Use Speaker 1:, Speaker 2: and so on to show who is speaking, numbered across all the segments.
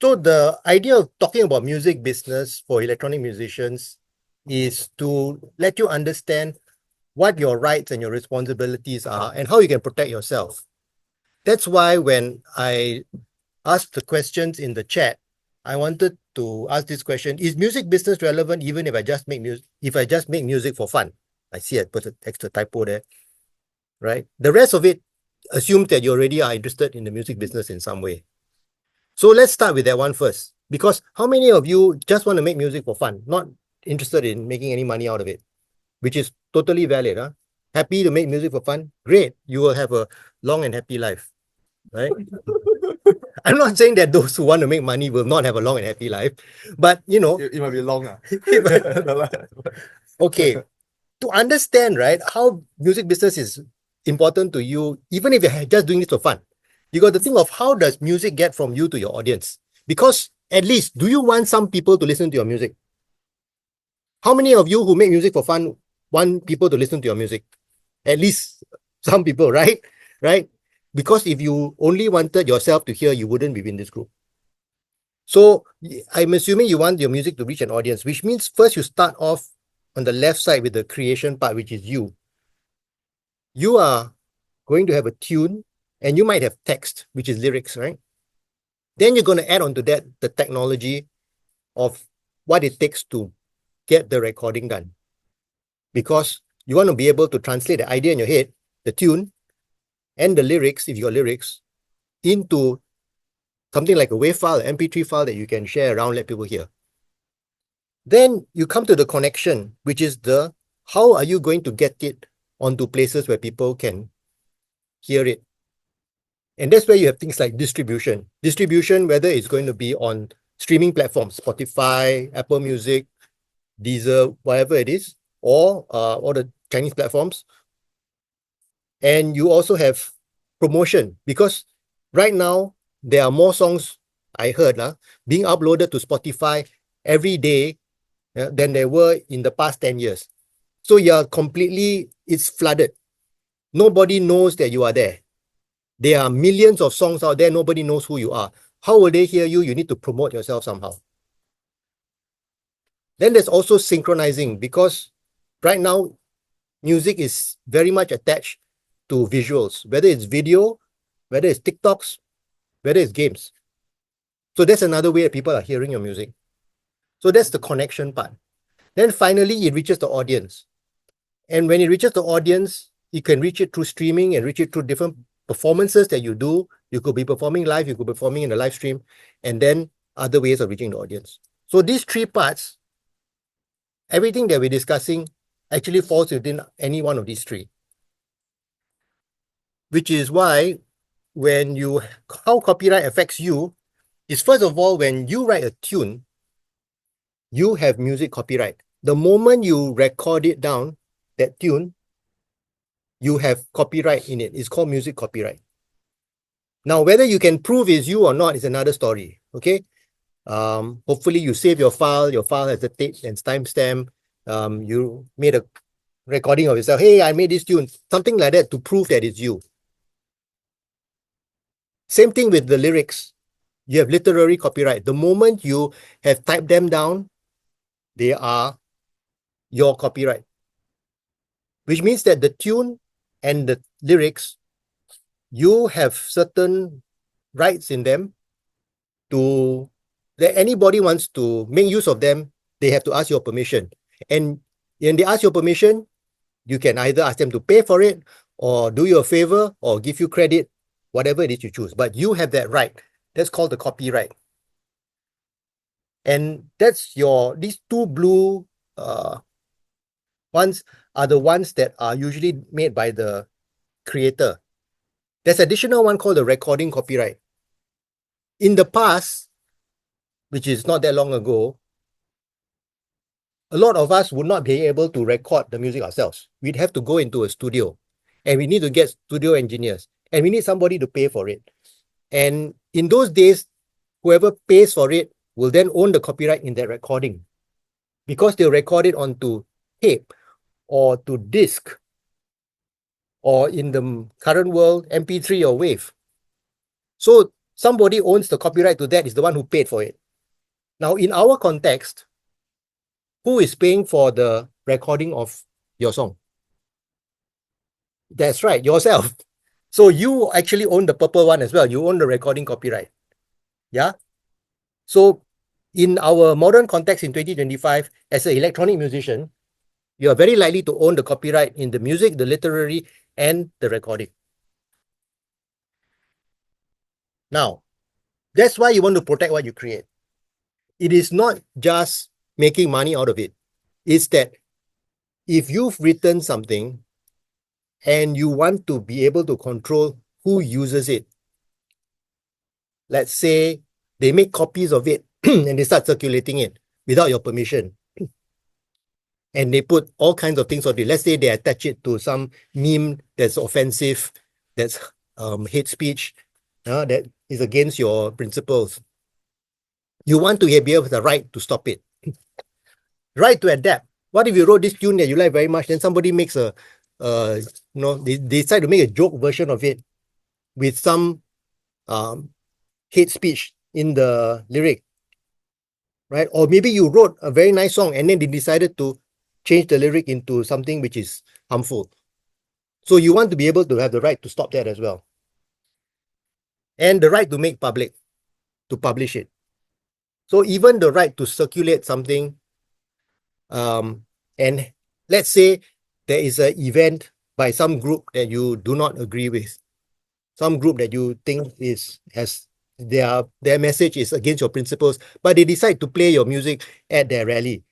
Speaker 1: So the idea of talking about music business for electronic musicians is to let you understand what your rights and your responsibilities are and how you can protect yourself. That's why when I asked the questions in the chat, I wanted to ask this question: is music business relevant even if I just make music? If I just make music for fun? I see I put an extra typo there, right? The rest of it assumes that you already are interested in the music business in some way. So let's start with that one first. Because how many of you just want to make music for fun, not interested in making any money out of it, which is totally valid, huh? Happy to make music for fun? Great. You will have a long and happy life, right? I'm not saying that those who want to make money will not have a long and happy life, but you know,
Speaker 2: It might be long.
Speaker 1: okay, to understand, right, how music business is important to you, even if you're just doing this for fun, you got to think of how does music get from you to your audience? Because at least, do you want some people to listen to your music? How many of you who make music for fun want people to listen to your music? At least some people, right? Right? Because if you only wanted yourself to hear, you wouldn't be in this group. So I'm assuming you want your music to reach an audience, which means first you start off on the left side with the creation part, which is you. You are going to have a tune and you might have text, which is lyrics, right? Then you're going to add on to that the technology of what it takes to get the recording done. Because you want to be able to translate the idea in your head, the tune, and the lyrics, if you got lyrics, into something like a WAV file, MP3 file that you can share around, let people hear. Then you come to the connection, which is the how are you going to get it onto places where people can hear it. And that's where you have things like distribution. Distribution, whether it's going to be on streaming platforms, Spotify, Apple Music, Deezer, whatever it is, or all the Chinese platforms. And you also have promotion, because right now there are more songs, I heard, being uploaded to Spotify every day than there were in the past 10 years. So you're completely, it's flooded. Nobody knows that you are there. There are millions of songs out there. Nobody knows who you are. How will they hear you? You need to promote yourself somehow. Then there's also synchronizing, because right now, music is very much attached to visuals, whether it's video, whether it's TikToks, whether it's games. So that's another way that people are hearing your music. So that's the connection part. Then finally, it reaches the audience. And when it reaches the audience, you can reach it through streaming and reach it through different performances that you do. You could be performing live, you could be performing in a live stream, and then other ways of reaching the audience. So these three parts, everything that we're discussing actually falls within any one of these three. Which is why when you, how copyright affects you is, first of all, when you write a tune, you have music copyright. The moment you record it down, that tune, you have copyright in it. It's called music copyright. Now, whether you can prove it's you or not is another story, okay? Hopefully you save your file has a date and timestamp. You made a recording of yourself. Hey, I made this tune, something like that, to prove that it's you. Same thing with the lyrics. You have literary copyright. The moment you have typed them down, they are your copyright. Which means that the tune and the lyrics, you have certain rights in them to, that anybody wants to make use of them, they have to ask your permission. And when they ask your permission, you can either ask them to pay for it or do you a favor or give you credit, whatever it is you choose. But you have that right. That's called the copyright. And that's your, these two blue ones are the ones that are usually made by the creator. There's additional one called the recording copyright. In the past, which is not that long ago, a lot of us would not be able to record the music ourselves. We'd have to go into a studio and we need to get studio engineers and we need somebody to pay for it. And in those days, whoever pays for it will then own the copyright in that recording, because they'll record it onto tape or to disc, or in the current world, MP3 or WAV. So somebody owns the copyright to that, is the one who paid for it. Now, in our context, who is paying for the recording of your song? That's right, yourself. So you actually own the purple one as well. You own the recording copyright. Yeah. So in our modern context in 2025, as an electronic musician, you are very likely to own the copyright in the music, the literary, and the recording. Now, that's why you want to protect what you create. It is not just making money out of it. It's that if you've written something and you want to be able to control who uses it, let's say they make copies of it and they start circulating it without your permission, and they put all kinds of things on it. Let's say they attach it to some meme that's offensive, that's hate speech, that is against your principles. You want to be able to the right to stop it. Right to adapt. What if you wrote this tune that you like very much, then somebody makes a, they decide to make a joke version of it with some hate speech in the lyric, right? Or maybe you wrote a very nice song and then they decided to change the lyric into something which is harmful. So you want to be able to have the right to stop that as well. And the right to make public, to publish it. So even the right to circulate something, and let's say there is an event by some group that you do not agree with, some group that you think has their message is against your principles, but they decide to play your music at their rally.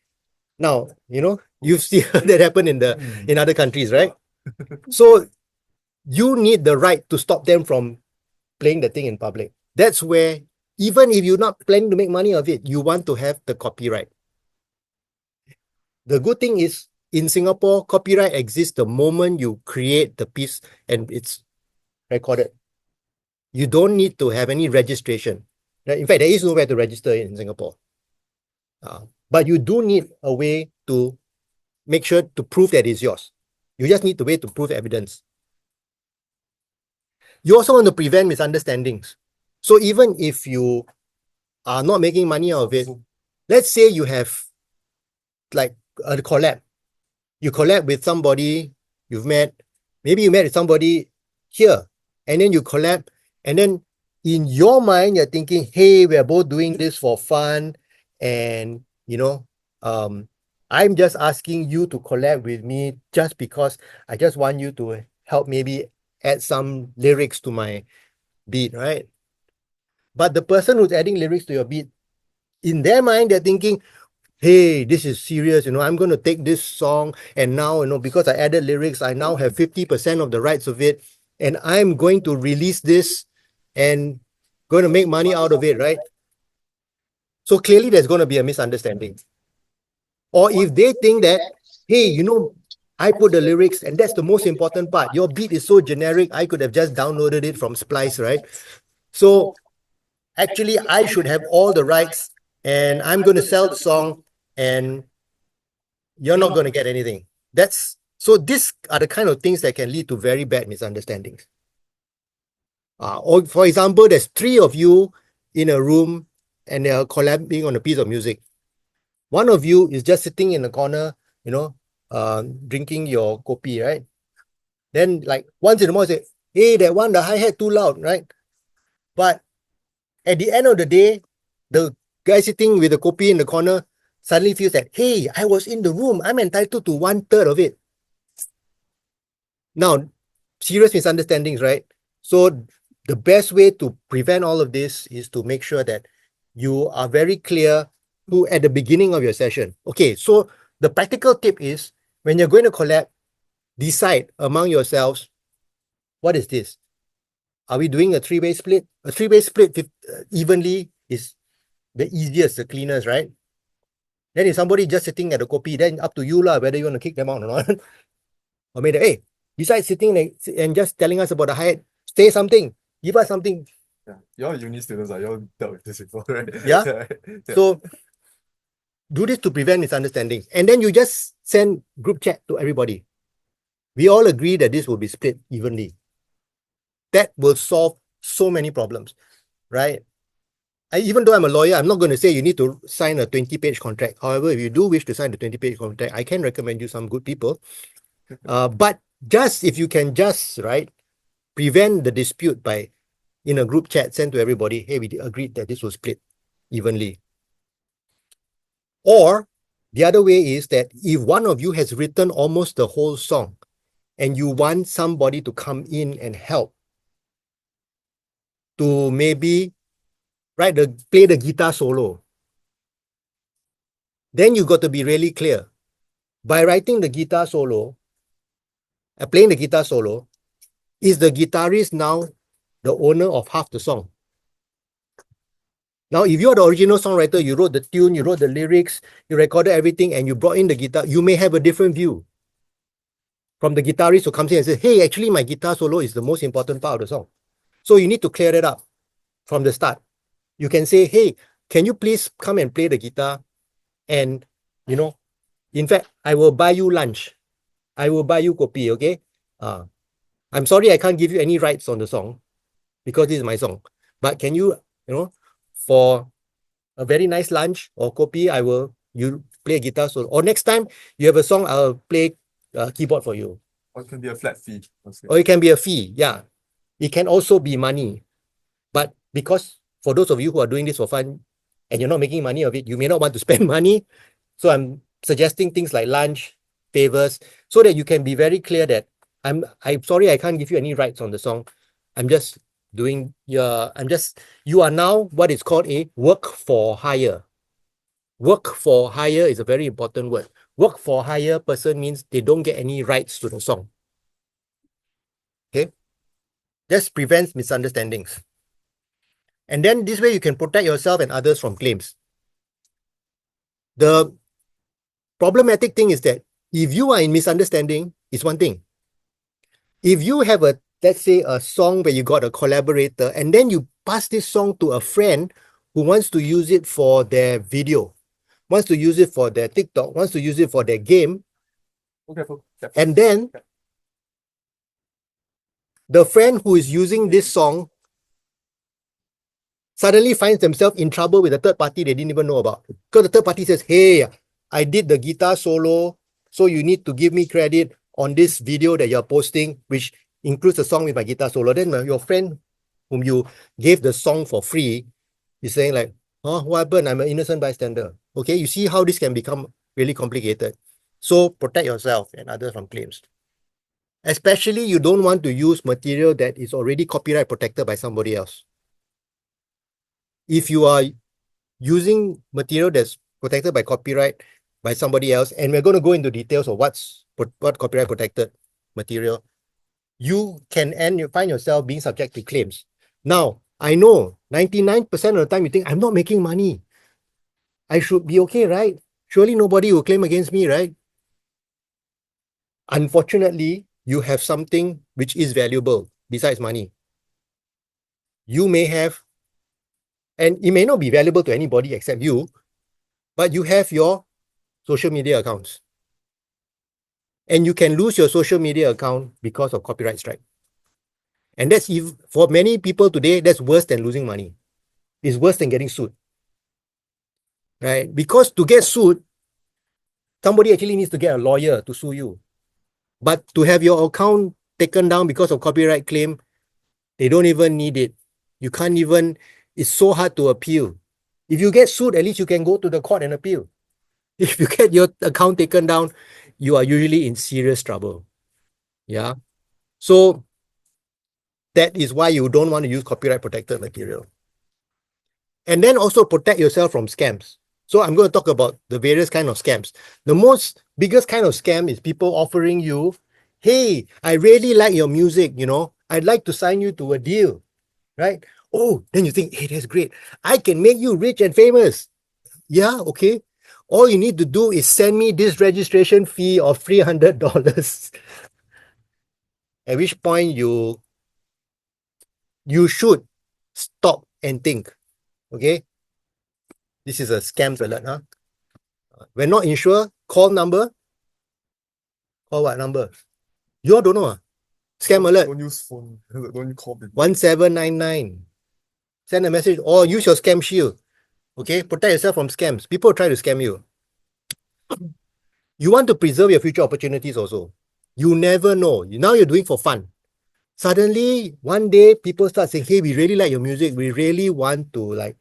Speaker 1: Now, you've seen that happen in other countries, right? So you need the right to stop them from playing the thing in public. That's where, even if you're not planning to make money of it, you want to have the copyright. The good thing is, in Singapore, copyright exists the moment you create the piece and it's recorded. You don't need to have any registration. In fact, there is nowhere to register in Singapore. But you do need a way to make sure to prove that it's yours. You just need a way to prove evidence. You also want to prevent misunderstandings. So even if you are not making money out of it, let's say you have like a collab. You collab with somebody you've met. Maybe you met with somebody here, and then you collab, and then in your mind, you're thinking, hey, we're both doing this for fun, and I'm just asking you to collab with me just because I just want you to help maybe add some lyrics to my beat, right? But the person who's adding lyrics to your beat, in their mind, they're thinking, hey, this is serious, I'm going to take this song and now, because I added lyrics, I now have 50% of the rights of it, and I'm going to release this and going to make money out of it, right? So clearly there's going to be a misunderstanding. Or if they think that, hey, I put the lyrics and that's the most important part. Your beat is so generic, I could have just downloaded it from Splice, right? So actually, I should have all the rights and I'm going to sell the song and you're not going to get anything. So these are the kind of things that can lead to very bad misunderstandings. Or for example, there's 3 of you in a room and they're collabing on a piece of music. One of you is just sitting in the corner, drinking your kopi, right? Then like once in a while say, hey, that one, the hi-hat too loud, right? But at the end of the day, the guy sitting with the kopi in the corner suddenly feels that, hey, I was in the room, I'm entitled to 1/3 of it. Now, serious misunderstandings, right? So the best way to prevent all of this is to make sure that you are very clear at the beginning of your session. Okay, so the practical tip is, when you're going to collab, decide among yourselves, what is this? Are we doing a 3-way split? A 3-way split evenly is the easiest, the cleanest, right? Then if somebody just sitting at the kopi, then up to you whether you want to kick them out or not. Or maybe, hey, besides sitting and just telling us about the hi-hat, say something, give us something.
Speaker 2: Yeah, you're uni students, you all dealt with this before, right?
Speaker 1: Yeah. So do this to prevent misunderstandings. And then you just send group chat to everybody. We all agree that this will be split evenly. That will solve so many problems. right? Even though I'm a lawyer, I'm not going to say you need to sign a 20-page contract. However, if you do wish to sign the 20-page contract, I can recommend you some good people. But just if you can just, right, prevent the dispute by, in a group chat, send to everybody, hey, we agreed that this was split evenly. Or the other way is that if one of you has written almost the whole song and you want somebody to come in and help to maybe play the guitar solo, then you got to be really clear. By writing the guitar solo, playing the guitar solo, is the guitarist now the owner of half the song? Now, if you are the original songwriter, you wrote the tune, you wrote the lyrics, you recorded everything, and you brought in the guitar, you may have a different view from the guitarist who comes in and says, hey, actually, my guitar solo is the most important part of the song. So you need to clear it up from the start. You can say, hey, can you please come and play the guitar? And, in fact, I will buy you lunch. I will buy you kopi, okay? I'm sorry I can't give you any rights on the song because this is my song. But can you, for a very nice lunch or kopi, you play a guitar solo. Or next time you have a song, I'll play keyboard for you.
Speaker 2: Or it can be a flat fee.
Speaker 1: Or it can be a fee, yeah. It can also be money. But because for those of you who are doing this for fun and you're not making money of it, you may not want to spend money. So I'm suggesting things like lunch, favors, so that you can be very clear that I'm sorry I can't give you any rights on the song. I'm just doing you are now what is called a work for hire. Work for hire is a very important word. Work for hire person means they don't get any rights to the song. Okay? This prevents misunderstandings. And then this way you can protect yourself and others from claims. The problematic thing is that if you are in misunderstanding, it's one thing. If you have let's say a song where you got a collaborator and then you pass this song to a friend who wants to use it for their video, wants to use it for their TikTok, wants to use it for their game, and then the friend who is using this song suddenly finds themselves in trouble with a third party they didn't even know about. Because the third party says, hey, I did the guitar solo, so you need to give me credit on this video that you're posting, which includes a song with my guitar solo. Then your friend whom you gave the song for free is saying like, oh, what happened? I'm an innocent bystander. Okay, you see how this can become really complicated. So protect yourself and others from claims. Especially you don't want to use material that is already copyright protected by somebody else. If you are using material that's protected by copyright by somebody else, and we're going to go into details of what copyright protected material, you can find yourself being subject to claims. Now, I know 99% of the time you think, I'm not making money. I should be okay, right? Surely nobody will claim against me, right? Unfortunately, you have something which is valuable besides money. You may have, and it may not be valuable to anybody except you, but you have your social media accounts. And you can lose your social media account because of copyright strike. And that's, for many people today, that's worse than losing money. It's worse than getting sued. Right? Because to get sued, somebody actually needs to get a lawyer to sue you. But to have your account taken down because of copyright claim, they don't even need it. You can't even, it's so hard to appeal. If you get sued, at least you can go to the court and appeal. If you get your account taken down, you are usually in serious trouble. Yeah. So that is why you don't want to use copyright protected material. And then also protect yourself from scams. So I'm going to talk about the various kind of scams. The biggest kind of scam is people offering you, hey, I really like your music, I'd like to sign you to a deal, right? Oh, then you think, hey, that's great. I can make you rich and famous. Yeah, okay. All you need to do is send me this registration fee of $300. At which point you should stop and think, okay? This is a scam alert, huh? When not insured, call number. Call what number? You all don't know, Scam alert.
Speaker 2: Don't use phone. Don't call people.
Speaker 1: 1799. send a message or use your scam shield. Okay, protect yourself from scams. People try to scam you. You want to preserve your future opportunities also. You never know. Now you're doing for fun. Suddenly, one day, people start saying, hey, we really like your music. We really want to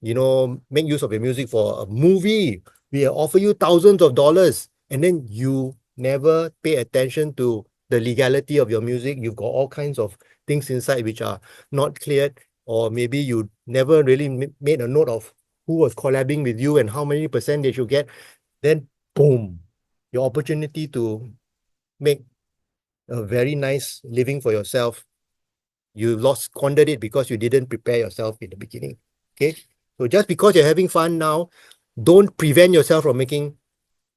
Speaker 1: make use of your music for a movie. We offer you thousands of dollars. And then you never pay attention to the legality of your music. You've got all kinds of things inside which are not cleared, or maybe you never really made a note of who was collabing with you and how many percent they should get. Then, boom, your opportunity to make a very nice living for yourself, you squandered it because you didn't prepare yourself in the beginning. Okay, so just because you're having fun now, don't prevent yourself from making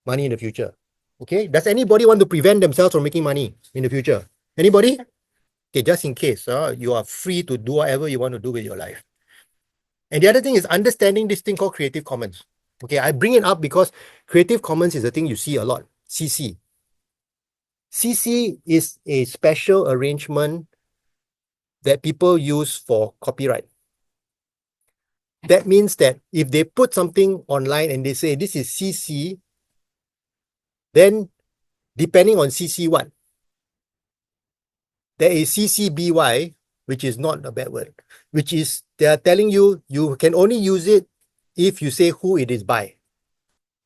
Speaker 1: money in the future. Okay, does anybody want to prevent themselves from making money in the future? Anybody? Okay, just in case, you are free to do whatever you want to do with your life. And the other thing is understanding this thing called Creative Commons. Okay, I bring it up because Creative Commons is a thing you see a lot. CC. CC is a special arrangement that people use for copyright. That means that if they put something online and they say this is CC, then depending on CC what, there is CC BY, which is not a bad word, which is they are telling you you can only use it if you say who it is by.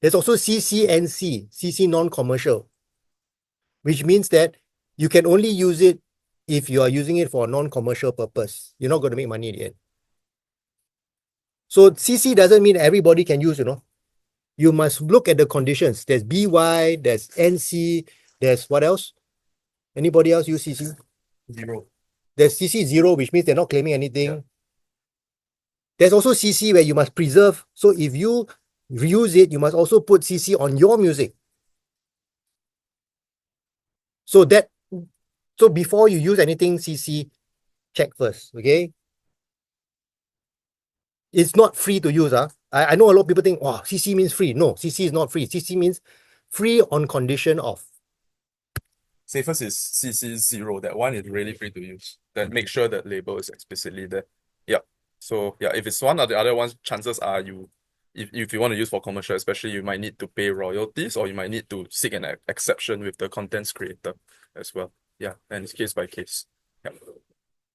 Speaker 1: There's also CCNC, CC non-commercial, which means that you can only use it if you are using it for a non-commercial purpose. You're not going to make money in the end. So CC doesn't mean everybody can use, You must look at the conditions. There's BY, there's NC, there's what else? Anybody else use CC?
Speaker 2: Zero.
Speaker 1: There's CC 0, which means they're not claiming anything.
Speaker 2: Yeah.
Speaker 1: There's also CC where you must preserve. So if you reuse it, you must also put CC on your music. So before you use anything CC, check first, okay? It's not free to use. I know a lot of people think, oh, CC means free. No, CC is not free. CC means free on condition of.
Speaker 2: Safest is CC0. That one is really free to use. Then make sure that label is explicitly there. Yeah. So yeah, if it's one or the other ones, chances are if you want to use for commercial, especially, you might need to pay royalties, or you might need to seek an exception with the contents creator as well. Yeah, and it's case by case. Yeah.